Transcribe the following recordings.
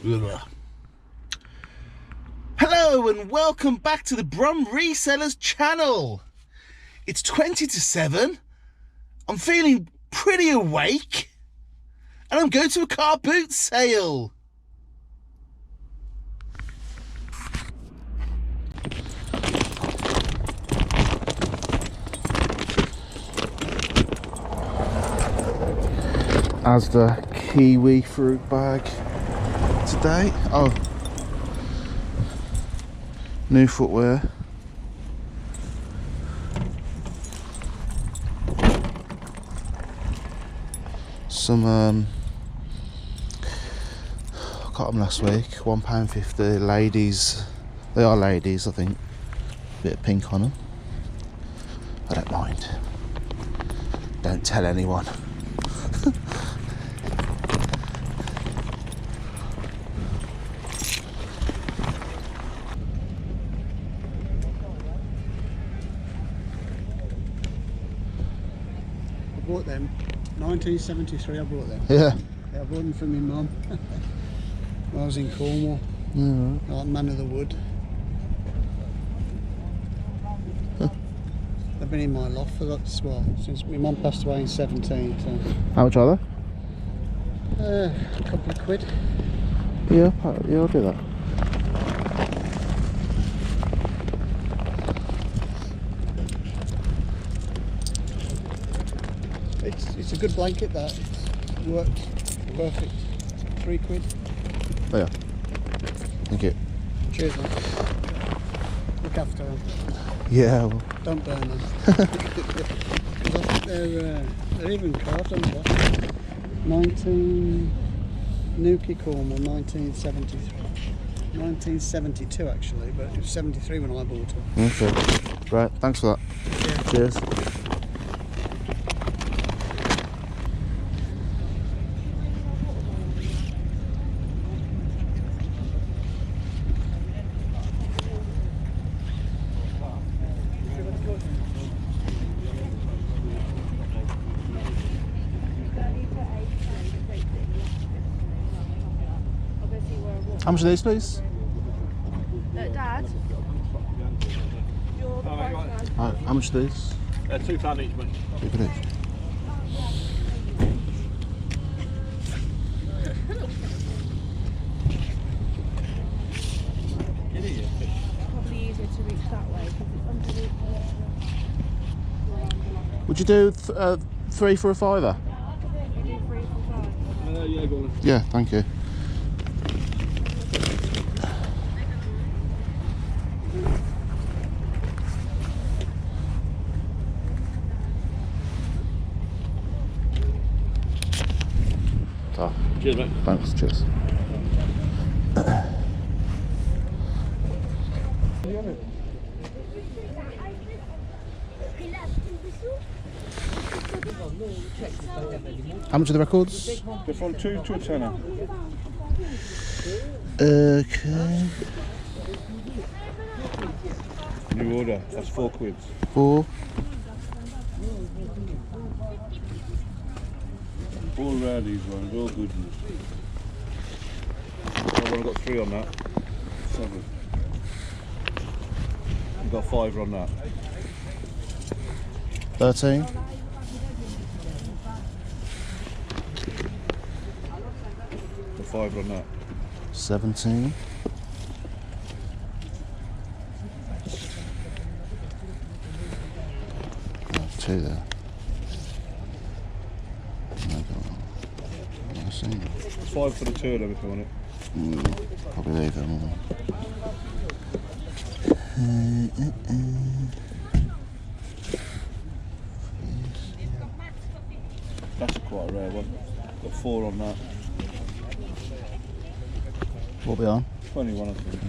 Hello and welcome back to the Brum Resellers channel. It's 20 to 7. I'm feeling pretty awake and I'm going to a car boot sale. Asda kiwi fruit bag today. Oh, new footwear. Some I got them last week. £1.50. Ladies, they are ladies, I think. Bit of pink on them. I don't mind. Don't tell anyone. I bought them 1973. I bought them. Yeah. I bought them from my mum when I was in Cornwall. Yeah. Like Man of the Wood. Huh. They've been in my loft for that since my mum passed away in 17. So. How much are they? A couple of quid. Yeah, I'll do that. It's a good blanket that. It works perfect. 3 quid. Oh yeah. Thank you. Cheers, mate. Look after them. Yeah. Well. Don't burn them. I think they're even carved on the bottom. 19 Nuki Cornwall, 1973. 1972 actually, but it was 73 when I bought them. Okay. Right. Thanks for that. Yeah. Cheers. How much are these, please? Dad? You're the price man. How much are these? £2 each, mate. £2 each. Probably easier to reach that way because it's underneath. Would you do 3 for a £5? You do 3 for 5. Yeah, go on. Yeah, thank you. Oh, Cheers, mate. thanks, cheers. How much are the records? They're from 2 to a tenner. Okay. New order. That's 4 quid. 4. All rare, these ones. All good ones. I've only got 3 on that. 7. We've got 5 on that. 13. Got 5 on that. 17. 2 there. 5 for the 2 of them if you want it. Probably leave them all. That's quite a rare one. Got 4 on that. What are we on? 21, I think.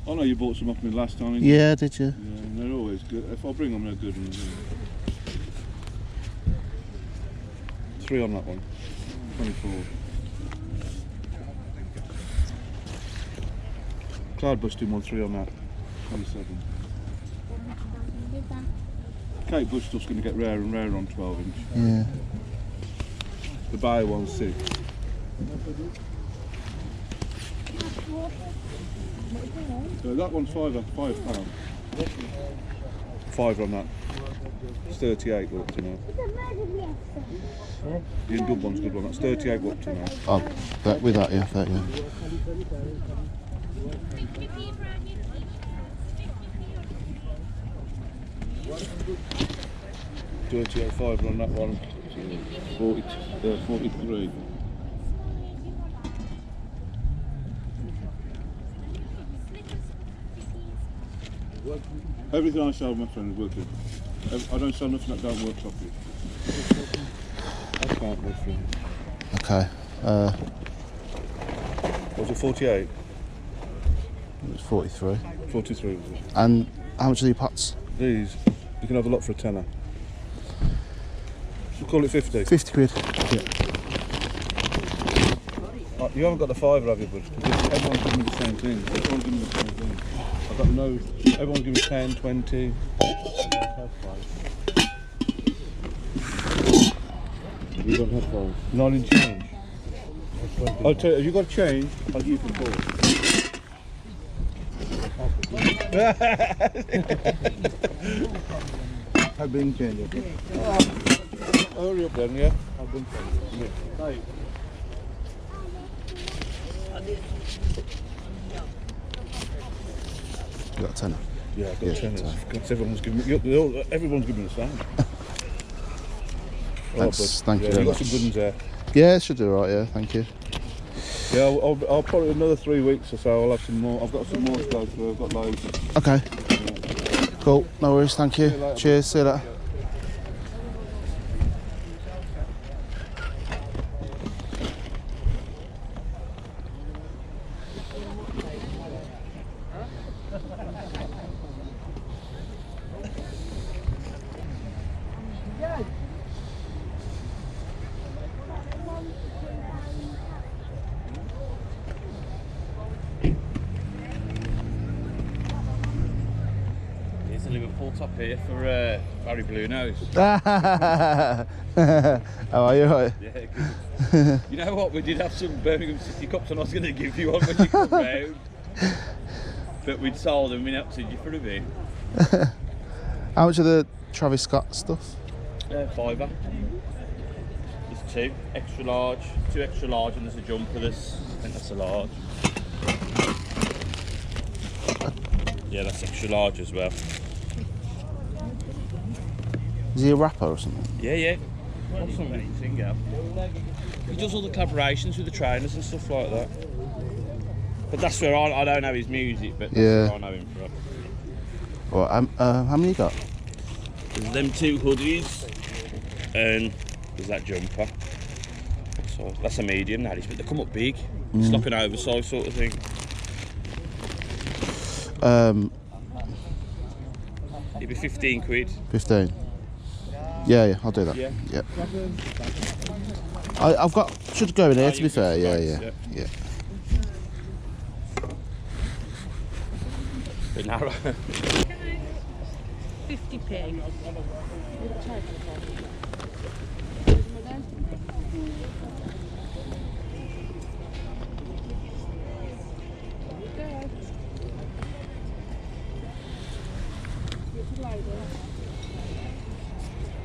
I know you bought some off me last time. Didn't Yeah, did you? you? Yeah, they're always good. If I bring them, they're good ones. 3 on that one. 24. Cloud busting 1, 3 on that. 27. Kate Bush stuff's going to get rarer and rarer on 12 inch. Yeah. The Bayer one's 6. So that one's £5. £5 on that. It's 38 we're up to now. The dub one's a good one. That's 38 we're up to now. Oh, with that, yeah, that, yeah. £38.5 on that one. 43. Everything I sell, my friend, is working. I don't sell nothing that don't work properly. I can't work for it. Okay. Was it 48? It was 43. 43 was it? And how much are the pots? These, you can have a lot for a tenner. We'll call it 50. 50 quid. Yeah. You haven't got the fiver, have you, bud? Everyone's giving me the same thing. Everyone's giving me the same thing. I've got no. Everyone's giving me 10, 20. You don't have five. Not in change. I'll tell you, if you've got change, I'll give you for 4. I've been changing. Hurry up then, yeah? I've been changing. Hey. You got a tenner. Yeah, I've got Yeah, tenners. ten. Because everyone's giving me the same. Thanks, thank you very You've got much. some good ones there. Yeah, it should do alright, yeah, thank you. Yeah, I'll probably another 3 weeks or so. I'll have some more. I've got some more to go through. I've got loads. Okay. Cool, no worries, thank you. later. Cheers, see you later. Here's a Liverpool top here for Barry Blue Nose. How are you, right? Yeah, good. You know what? We did have some Birmingham City Cups, and I was going to give you one when you come round. But we'd sold them, we had to you for a bit. How much are the Travis Scott stuff? £5. There's 2 extra large, 2 extra large, and there's a jumper. I think that's a large. Yeah, that's extra large as well. Is he a rapper or something? Yeah. What's something singer? He does all the collaborations with the trainers and stuff like that. But that's where I don't know his music, but that's Yeah. where I know him from. Well, how many you got? There's them 2 hoodies, and there's that jumper. So that's a medium, that is, but they come up big. It's like an oversized sort of thing. It'd be 15 quid. 15. Yeah, I'll do that. Yeah. I've got, should go in here Oh, to you be can fair, space, yeah. Bit narrow. 50p.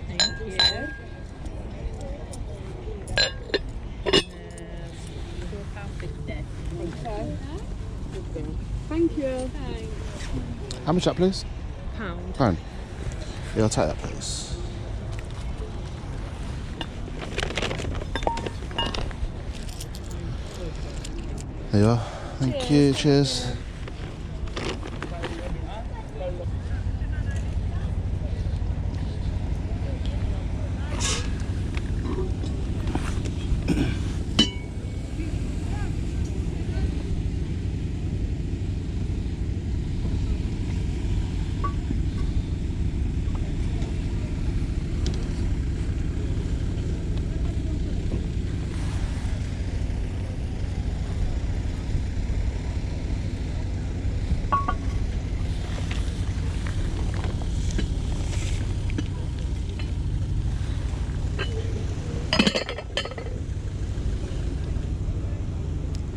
Thank you. Thank you. Thanks. How much that, please? Pound. £1. Yeah, I'll take that, please. There you are. Thank you, cheers.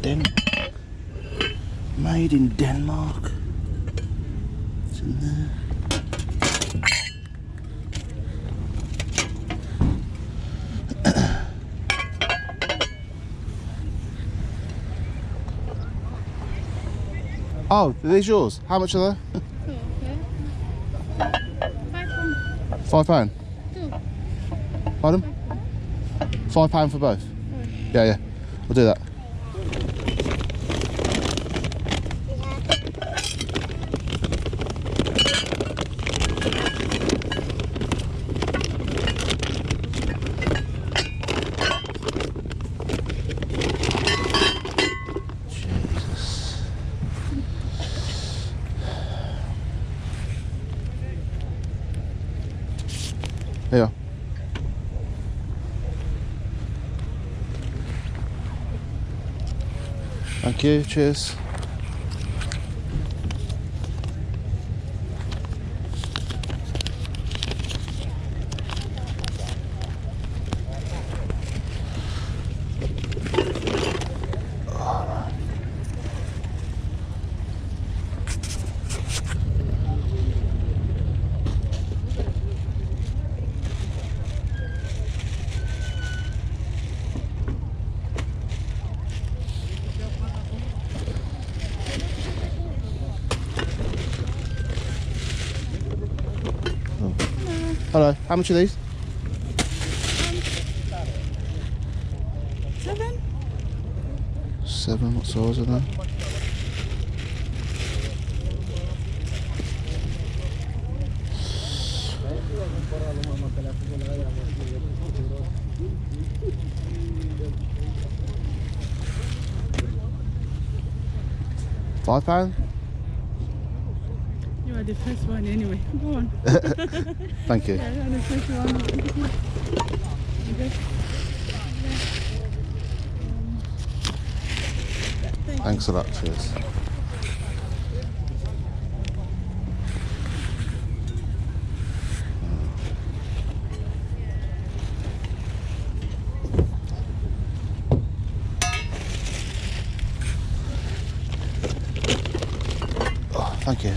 In. Made in Denmark. It's in there. Oh, are these yours? How much are they? £5. Two. Pardon? £5 for both? Yeah, yeah. We'll do that. Here you are. Thank you, cheers. Hello, how much are these? 7. 7, what size are they? £5? You are the first one anyway. Go on. Thank you. Yeah, you are the first one. Thanks a lot, cheers. Oh, thank you.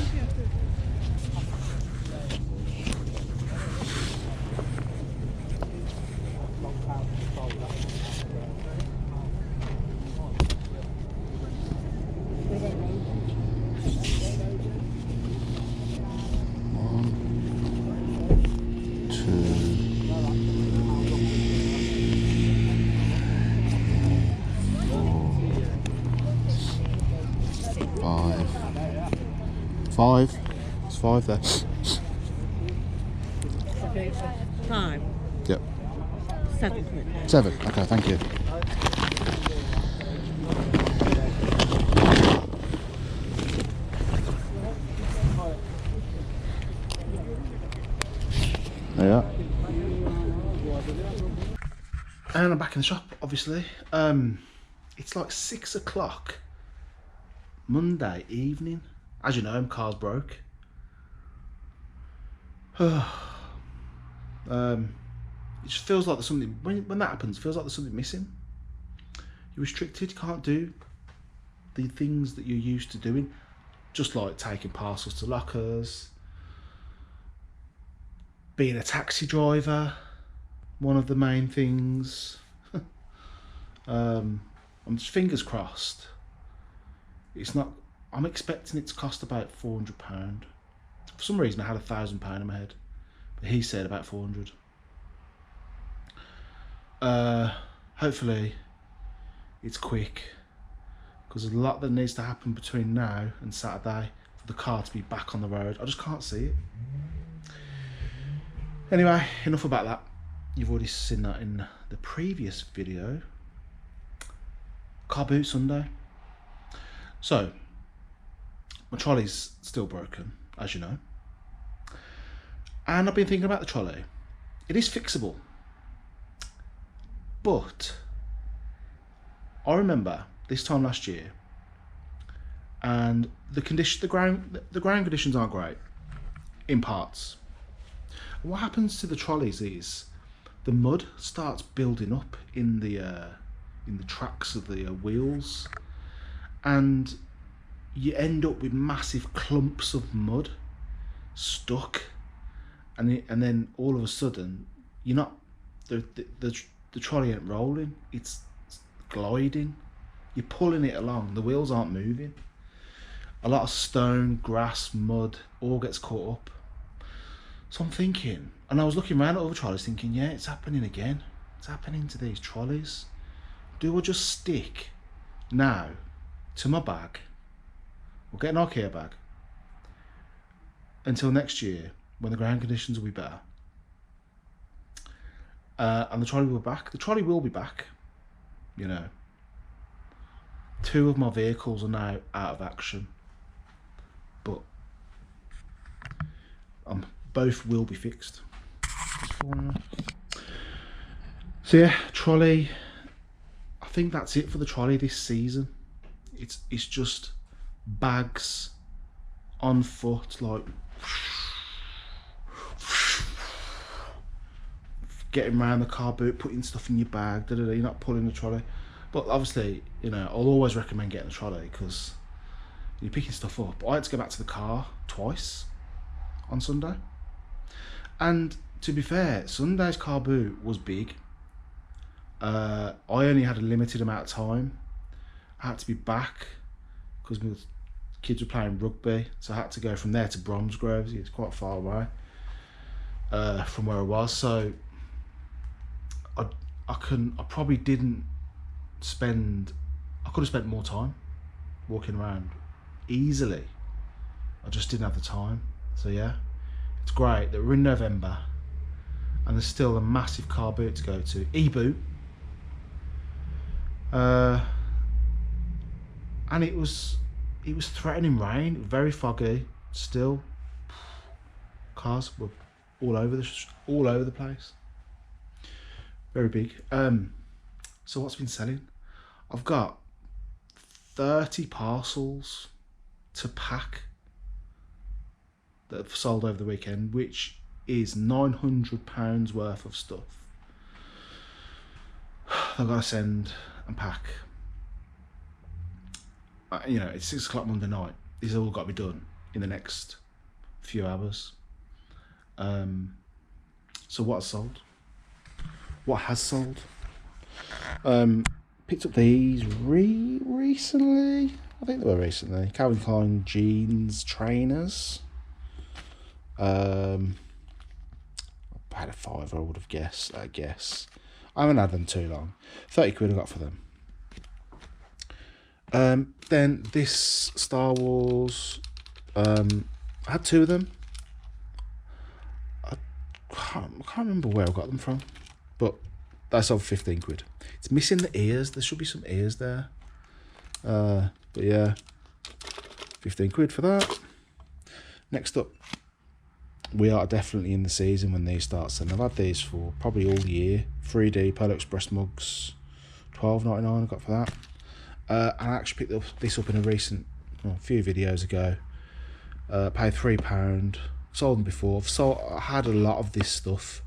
Five. It's 5 there. 5. Yep. 7. 7. Okay, thank you. There you are. And I'm back in the shop, obviously. It's like 6 o'clock Monday evening. As you know, my car's broke. It just feels like there's something, when that happens, it feels like there's something missing. You're restricted, you can't do the things that you're used to doing, just like taking parcels to lockers, being a taxi driver, one of the main things. I'm just fingers crossed. It's not, I'm expecting it to cost about £400. For some reason I had £1,000 in my head, but he said about 400. Hopefully it's quick, because there's a lot that needs to happen between now and Saturday for the car to be back on the road. I just can't see it. Anyway, enough about that. You've already seen that in the previous video. Car boot Sunday. So my trolley's still broken, as you know, and I've been thinking about the trolley. It is fixable, but I remember this time last year, and the ground conditions aren't great in parts. And what happens to the trolleys is the mud starts building up in the tracks of the wheels, and you end up with massive clumps of mud stuck, and then all of a sudden you're not, the trolley ain't rolling, it's gliding. You're pulling it along, the wheels aren't moving. A lot of stone, grass, mud all gets caught up. So I'm thinking, and I was looking around at other trolleys thinking, yeah, it's happening again. It's happening to these trolleys. Do I just stick now to my bag, or get an IKEA bag, until next year when the ground conditions will be better, and the trolley will be back? The trolley will be back, you know. 2 of my vehicles are now out of action, but both will be fixed. So yeah, trolley, I think that's it for the trolley this season. It's just bags on foot, like getting around the car boot, putting stuff in your bag, you're not pulling the trolley. But obviously, you know, I'll always recommend getting a trolley because you're picking stuff up. I had to go back to the car twice on Sunday. And to be fair, Sunday's car boot was big. I only had a limited amount of time. I had to be back because my kids were playing rugby. So I had to go from there to Bromsgrove. It's quite far away from where I was. So I probably didn't spend, I could have spent more time walking around easily. I just didn't have the time. So yeah, it's great that we're in November and there's still a massive car boot to go to, e-boot, and it was threatening rain, very foggy still. Cars were all over the place, very big. So what's been selling? I've got 30 parcels to pack that have sold over the weekend, which is £900 worth of stuff I've got to send and pack. You know, it's 6 o'clock Monday night. These have all got to be done in the next few hours. So what has sold? What has sold? Picked up these recently. I think they were recently. Calvin Klein jeans trainers. I had a £5, I would have guessed. I haven't had them too long. 30 quid I got for them. Then this Star Wars. I had 2 of them. I can't remember where I got them from, but that's over 15 quid. It's missing the ears. There should be some ears there. But yeah, 15 quid for that. Next up, we are definitely in the season when these start selling. I've had these for probably all year. 3D Polar Express mugs, £12.99 I got for that. And I actually picked this up in a recent, a few videos ago. Paid £3. Sold them before. I had a lot of this stuff.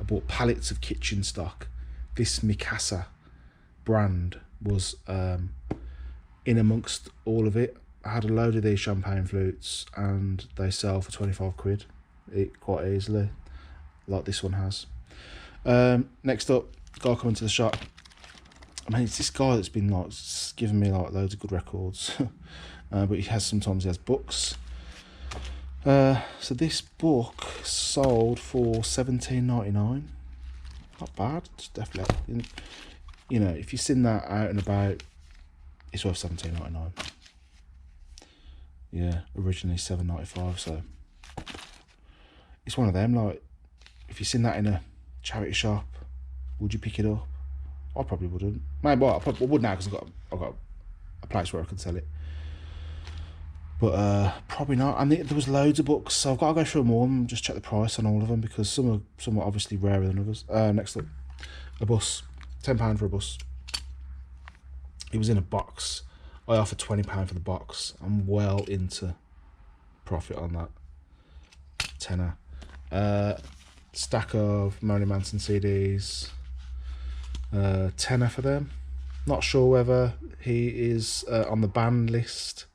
I bought pallets of kitchen stock. This Mikasa brand was in amongst all of it. I had a load of these champagne flutes and they sell for 25 quid quite easily, like this one has. Next up, guy coming to the shop. I mean, it's this guy that's been like giving me like loads of good records, but sometimes he has books. So this book sold for £17.99. Not bad. It's definitely, you know, if you've seen that out and about, it's worth £17.99. Yeah, originally £7.95. So it's one of them. Like, if you've seen that in a charity shop, would you pick it up? I probably wouldn't. Maybe I would now because I've got a place where I can sell it. But probably not. And there was loads of books, so I've got to go through them all and just check the price on all of them because some are obviously rarer than others. Next up, a bus, £10 for a bus. It was in a box. I offered £20 for the box. I'm well into profit on that. Tenner. Stack of Marilyn Manson CDs. Tenner for them. Not sure whether he is on the banned list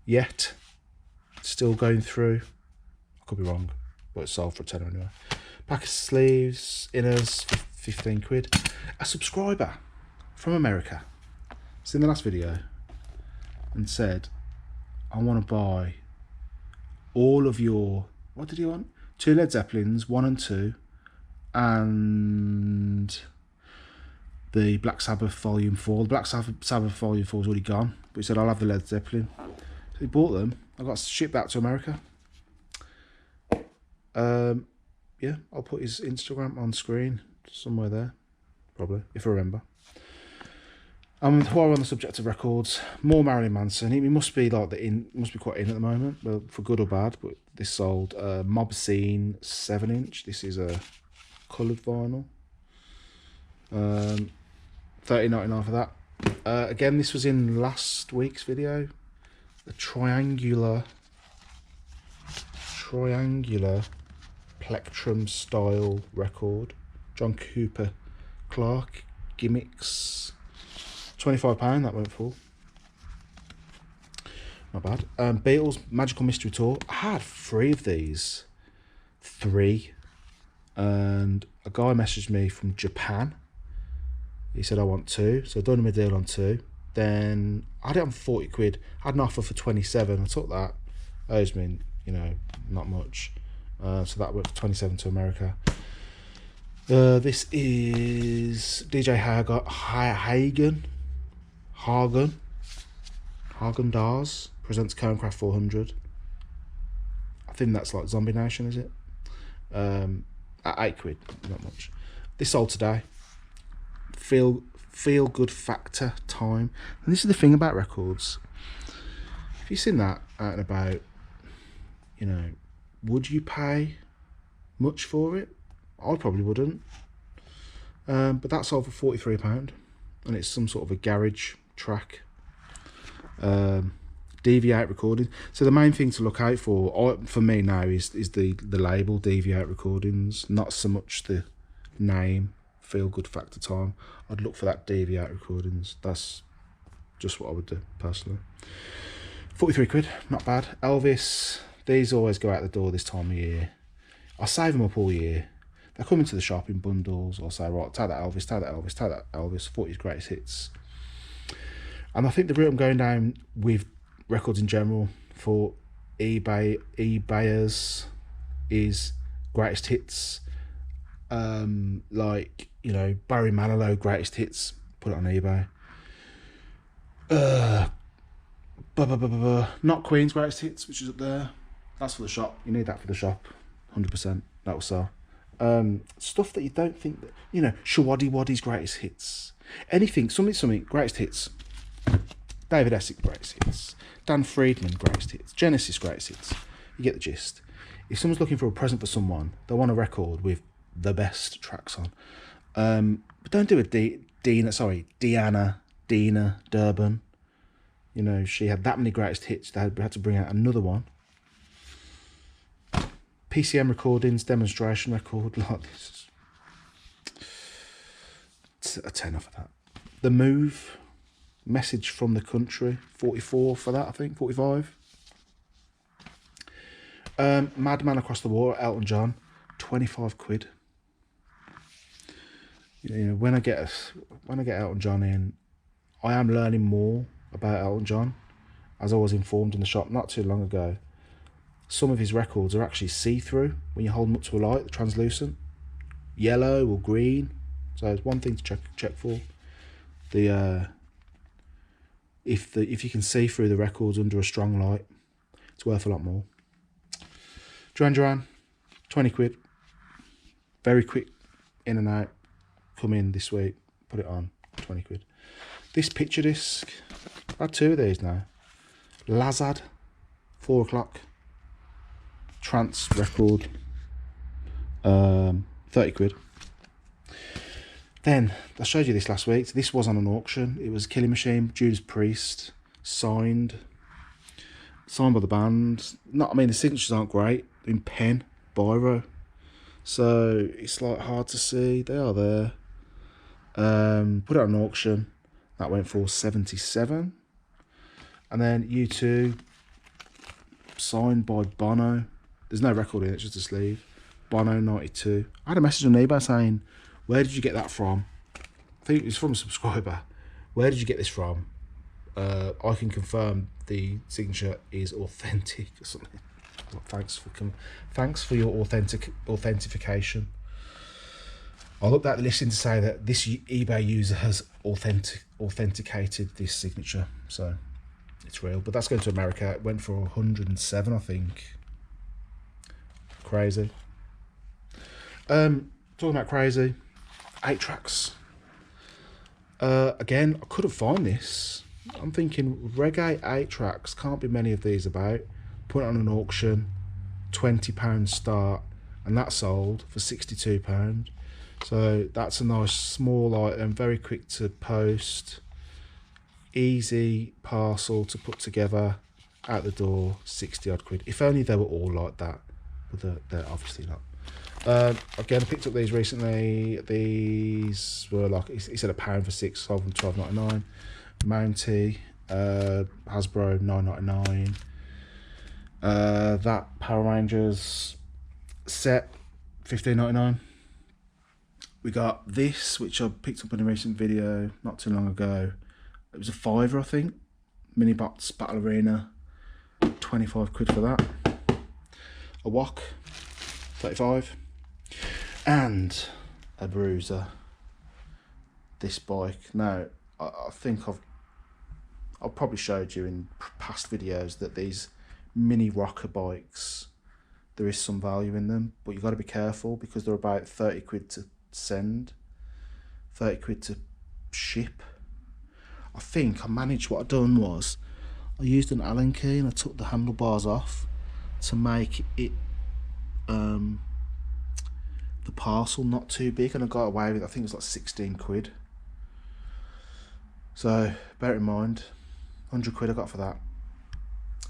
yet. It's still going through. I could be wrong, but it's sold for a tenner anyway. Pack of sleeves, inners, 15 quid. A subscriber from America, it's in the last video, and said, I want to buy all of your, what did you want? 2 Led Zeppelins, 1 and 2, and the Black Sabbath Volume 4. The Black Sabbath Volume 4 is already gone, but he said, I'll have the Led Zeppelin. So he bought them. I got shipped back to America. Yeah, I'll put his Instagram on screen somewhere there, probably, if I remember. While we're on the subject of records, more Marilyn Manson. He must be like must be quite in at the moment, well, for good or bad. But this sold Mob Scene 7-inch. This is a coloured vinyl. $30.99 for that. Again, this was in last week's video. The triangular plectrum style record. John Cooper Clarke gimmicks. £25 that went for. Not bad. Beatles Magical Mystery Tour. I had 3 of these. 3. And a guy messaged me from Japan. He said I want 2. So I done him a deal on 2. Then I had it on 40 quid. I had an offer for 27. I took that. Owes me, you know, not much. So that went for 27 to America. This is DJ Hagen Dazs presents Conecraft 400. I think that's like Zombie Nation, is it? At 8 quid, not much. This sold today. Feel good factor time. And this is the thing about records. If you've seen that out and about, you know, would you pay much for it? I probably wouldn't. But that sold for £43, and it's some sort of a garage track. DV8 recording. So the main thing to look out for me now is the label DV8 recordings, not so much the name Feel Good Factor Time. I'd look for that DV8 recordings. That's just what I would do personally. 43 quid, not bad. Elvis, these always go out the door this time of year. I save them up all year. They come into the shop in bundles. I'll say, right, take that Elvis, take that Elvis, take that Elvis, 40's greatest hits. And I think the route I'm going down with records in general for eBayers is greatest hits. Like, you know, Barry Manilow greatest hits, put it on eBay. Not Queen's greatest hits, which is up there. That's for the shop. You need that for the shop, 100%. That will sell. Stuff that you don't think that, you know, Shawadi Wadi's greatest hits. Anything, something, greatest hits. David Essex greatest hits. Dan Friedman greatest hits. Genesis greatest hits. You get the gist. If someone's looking for a present for someone, they want a record with the best tracks on. But don't do a Dina Durban. You know, she had that many greatest hits, they had to bring out another one. PCM recordings, demonstration record, like this. It's a tenner for that. The Move, Message from the Country, 44 for that, I think, 45. Madman Across the Water, Elton John, 25 quid. You know, when I get Elton John in, I am learning more about Elton John, as I was informed in the shop not too long ago. Some of his records are actually see-through when you hold them up to a light, they're translucent, yellow or green. So it's one thing to check for. If you can see through the records under a strong light, it's worth a lot more. Duran Duran, 20 quid. Very quick in and out. Come in this week, put it on, 20 quid. This picture disc, I've had 2 of these now. Lazad, 4 o'clock. Trance record, 30 quid. Then I showed you this last week. This was on an auction. It was Killing Machine, Judas Priest, signed by the band. I mean, the signatures aren't great, in pen, biro, so it's like hard to see. They are there. Put it on an auction. That went for 77. And then U2, signed by Bono. There's no record in it, it's just a sleeve. Bono 92. I had a message on eBay saying, where did you get that from? I think it's from a subscriber. Where did you get this from? I can confirm the signature is authentic or something. Well, thanks for your authentication. I looked at the listing to say that this eBay user has authenticated this signature, so it's real. But that's going to America. It went for 107, I think. Crazy. Talking about crazy, 8 tracks. Again, I couldn't find this. I'm thinking reggae 8 tracks, can't be many of these about. Put it on an auction, £20 start, and that sold for £62. So that's a nice small item, very quick to post, easy parcel to put together, out the door, 60 odd quid. If only they were all like that, but they're obviously not. Again, I picked up these recently. These were like, he said £1 for 6, sold them £12.99. Mountie, Hasbro, £9.99. That Power Rangers set, £15.99. We got this, which I picked up in a recent video not too long ago. It was a £5, I think. Minibots Battle Arena, 25 quid for that. A wok, 35. And a bruiser. This bike. Now, I think I've probably showed you in past videos that these mini rocker bikes, there is some value in them, but you've got to be careful because they're about 30 quid to send, 30 quid to ship. I think I managed, what I done was I used an Allen key and I took the handlebars off to make it the parcel not too big, and I got away with it. I think it was like 16 quid. So bear in mind, 100 quid I got for that,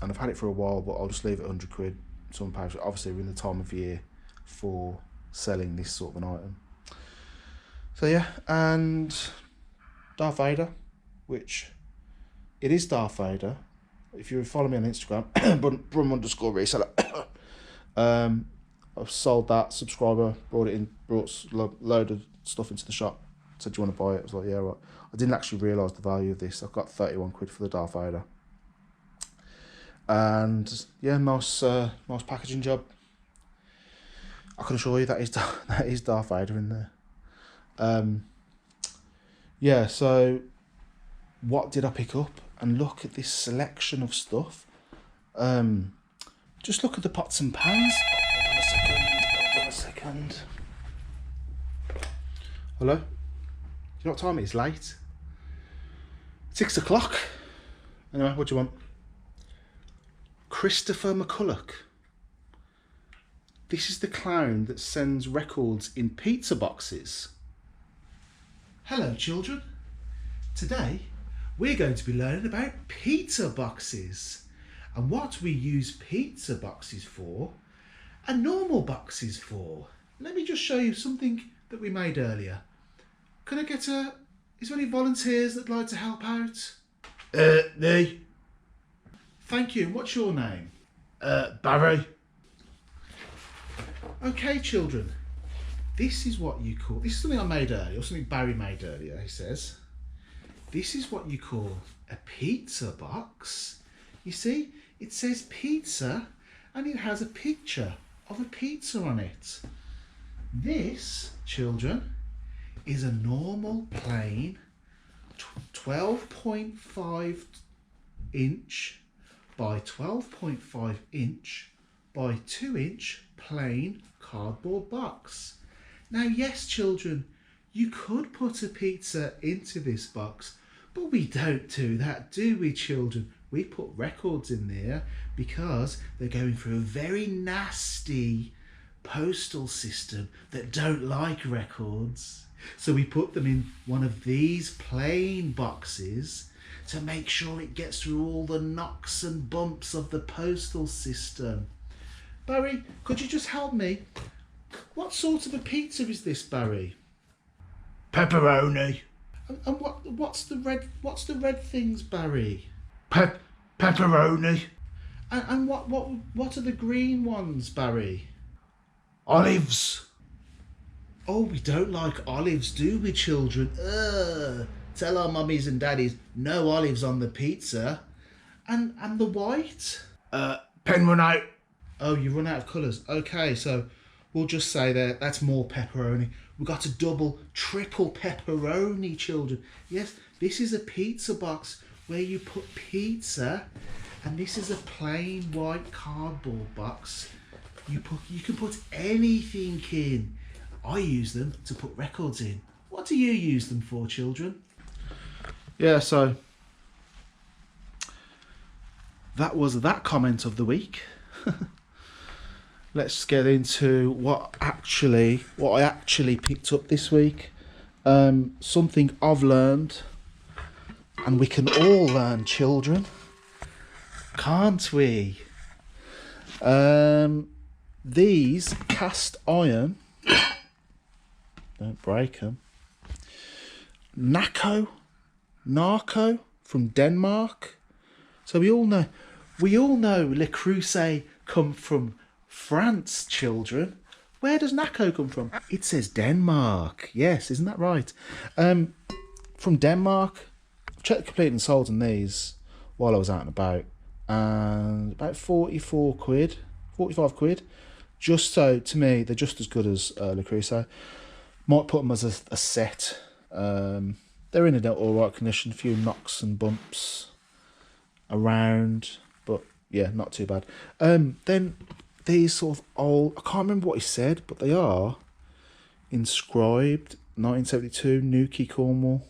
and I've had it for a while, but I'll just leave it 100 quid. Some pounds. Obviously we're in the time of year for selling this sort of an item. So yeah, and Darth Vader, which it is Darth Vader. If you follow me on Instagram, Brum_reseller. I've sold that. Subscriber brought it in, brought a load of stuff into the shop. Said, do you want to buy it? I was like, yeah, right. I didn't actually realise the value of this. I've got 31 quid for the Darth Vader. And yeah, nice packaging job. I can assure you that is Darth Vader in there. Yeah, so what did I pick up? And look at this selection of stuff. Just look at the pots and pans. Hold on a second. Hello? Do you know what time it is? Late. 6 o'clock. Anyway, what do you want? Christopher McCulloch. This is the clown that sends records in pizza boxes. Hello, children. Today, we're going to be learning about pizza boxes and what we use pizza boxes for and normal boxes for. Let me just show you something that we made earlier. Can I get is there any volunteers that'd like to help out? Me. Thank you. What's your name? Barry. Okay, children. This is what you call, this is something I made earlier, or something Barry made earlier, he says. This is what you call a pizza box. You see, it says pizza and it has a picture of a pizza on it. This, children, is a normal plain 12.5 inch by 12.5 inch by 2 inch plain cardboard box. Now, yes, children, you could put a pizza into this box, but we don't do that, do we, children? We put records in there because they're going through a very nasty postal system that don't like records. So we put them in one of these plain boxes to make sure it gets through all the knocks and bumps of the postal system. Barry, could you just help me? What sort of a pizza is this, Barry? Pepperoni. And what's the red things, Barry? Pepperoni. And what are the green ones, Barry? Olives. Oh, we don't like olives, do we, children? Tell our mummies and daddies, no olives on the pizza. And the white? Pen run out. Oh, you run out of colours. Okay, so we'll just say that's more pepperoni. We've got a double, triple pepperoni, children. Yes, this is a pizza box where you put pizza, and this is a plain white cardboard box. You can put anything in. I use them to put records in. What do you use them for, children? Yeah, so that was that comment of the week. Let's get into what I actually picked up this week. Something I've learned, and we can all learn, children, can't we? These cast iron, don't break them, Narco from Denmark. So we all know Le Creuset come from France, children. Where does Naco come from? It says Denmark. Yes, isn't that right? From Denmark. I've checked the complete and sold on these while I was out and about, and about 45 quid. Just so, to me, they're just as good as Le Creuset. Might put them as a set. They're in a alright condition. A few knocks and bumps around, but yeah, not too bad. Then these sort of old, I can't remember what he said, but they are inscribed 1972 Newquay, Cornwall.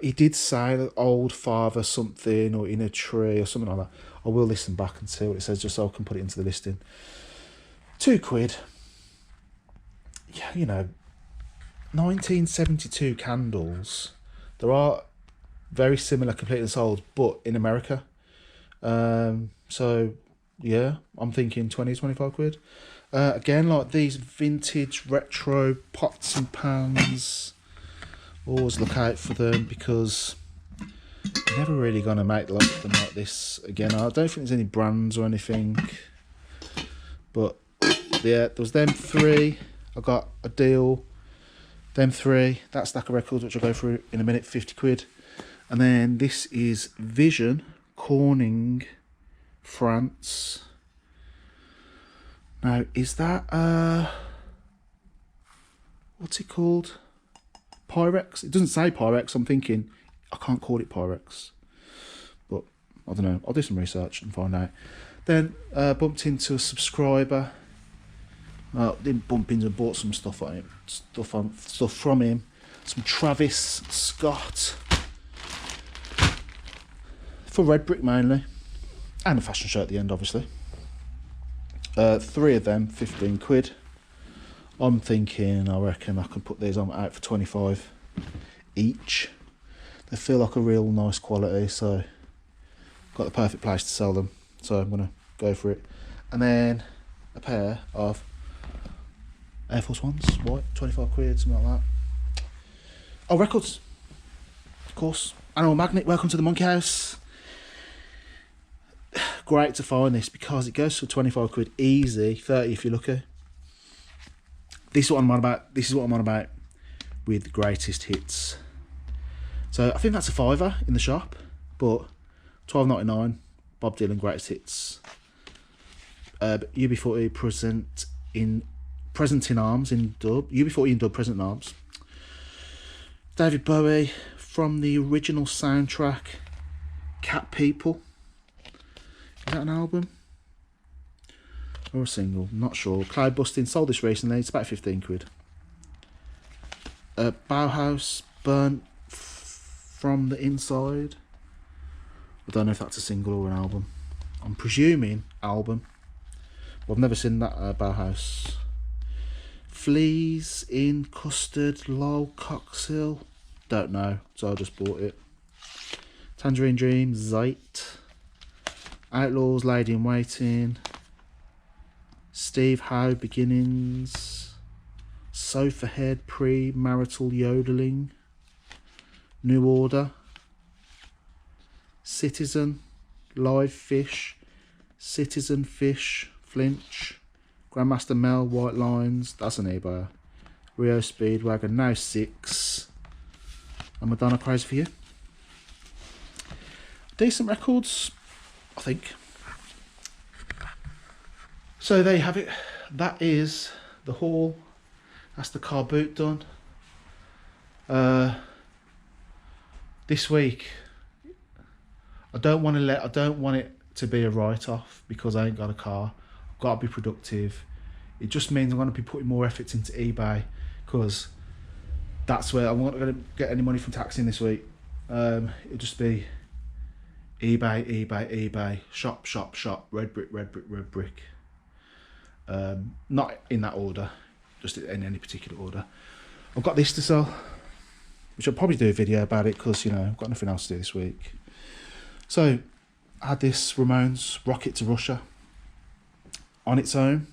He did say that old father something, or in a tree or something like that. I will listen back and see what it says, just so I can put it into the listing. £2. Yeah, you know, 1972 candles. There are very similar, completely sold, but in America. So yeah, I'm thinking 20-25 quid. Again, like these vintage retro pots and pans, always look out for them, because you're never really gonna make them like this again. I don't think there's any brands or anything, but yeah, there was them three. I got a deal. Them three, that stack of records, which I'll go through in a minute, 50 quid. And then this is Vision, Corning, France. Now, is that, what's it called? Pyrex? It doesn't say Pyrex. I'm thinking, I can't call it Pyrex. But, I don't know. I'll do some research and find out. Then, bumped into a subscriber. Didn't bump into, bought some stuff on him. Stuff from him. Some Travis Scott. For Red Brick mainly. And a fashion show at the end, obviously. 3 of them, 15 quid. I'm thinking, I reckon I can put these on out for 25 each. They feel like a real nice quality, so got the perfect place to sell them. So I'm going to go for it. And then a pair of Air Force Ones, white, 25 quid, something like that. Oh, records, of course. Animal Magnet, welcome to the Monkey House. Great to find this, because it goes for 25 quid easy, 30 if you're lucky. This is what I'm on about with greatest hits. So I think that's a £5 in the shop, but £12.99, Bob Dylan greatest hits. UB40 present in arms in dub. UB40 in dub, present in arms. David Bowie from the original soundtrack, Cat People. Is that an album? Or a single? Not sure. Cloud Busting, sold this recently. It's about 15 quid. Bauhaus, Burnt from the Inside. I don't know if that's a single or an album. I'm presuming album. Well, I've never seen that Bauhaus. Fleas in Custard, Lol Coxhill. Don't know, so I just bought it. Tangerine Dream, Zeit. Outlaws, Lady in Waiting. Steve Howe, Beginnings. Sofa Head, Pre-Marital Yodeling. New Order. Citizen, Live Fish, Citizen Fish, Flinch, Grandmaster Mel, White Lines, that's an eBayer. Rio Speedwagon, now 6. And Madonna Crazy for You. Decent records, I think. So there you have it. That is the haul. That's the car boot done. This week, I don't want it to be a write-off because I ain't got a car. I've got to be productive. It just means I'm going to be putting more efforts into eBay because that's where I'm not going to get any money from taxing this week. It'll just be eBay, eBay, eBay, shop, shop, shop, red brick, red brick, red brick. Not in that order, just in any particular order. I've got this to sell, which I'll probably do a video about it because, you know, I've got nothing else to do this week. So I had this Ramones Rocket to Russia on its own.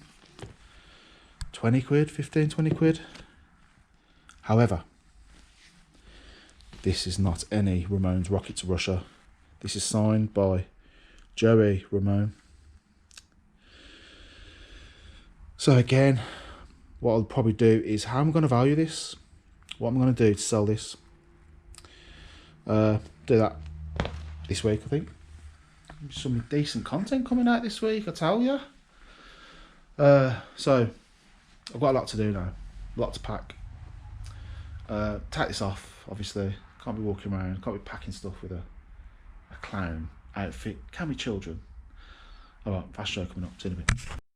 20 quid, 15, 20 quid. However, this is not any Ramones Rocket to Russia. This is signed by Joey Ramone. So again, what I'll probably do is how I'm going to value this. What I'm going to do to sell this. Do that this week, I think. Some decent content coming out this week, I tell you. So I've got a lot to do now. A lot to pack. Take this off, obviously. Can't be walking around. Can't be packing stuff with a clown outfit. Can be children. Alright, fast show coming up. See you in a bit.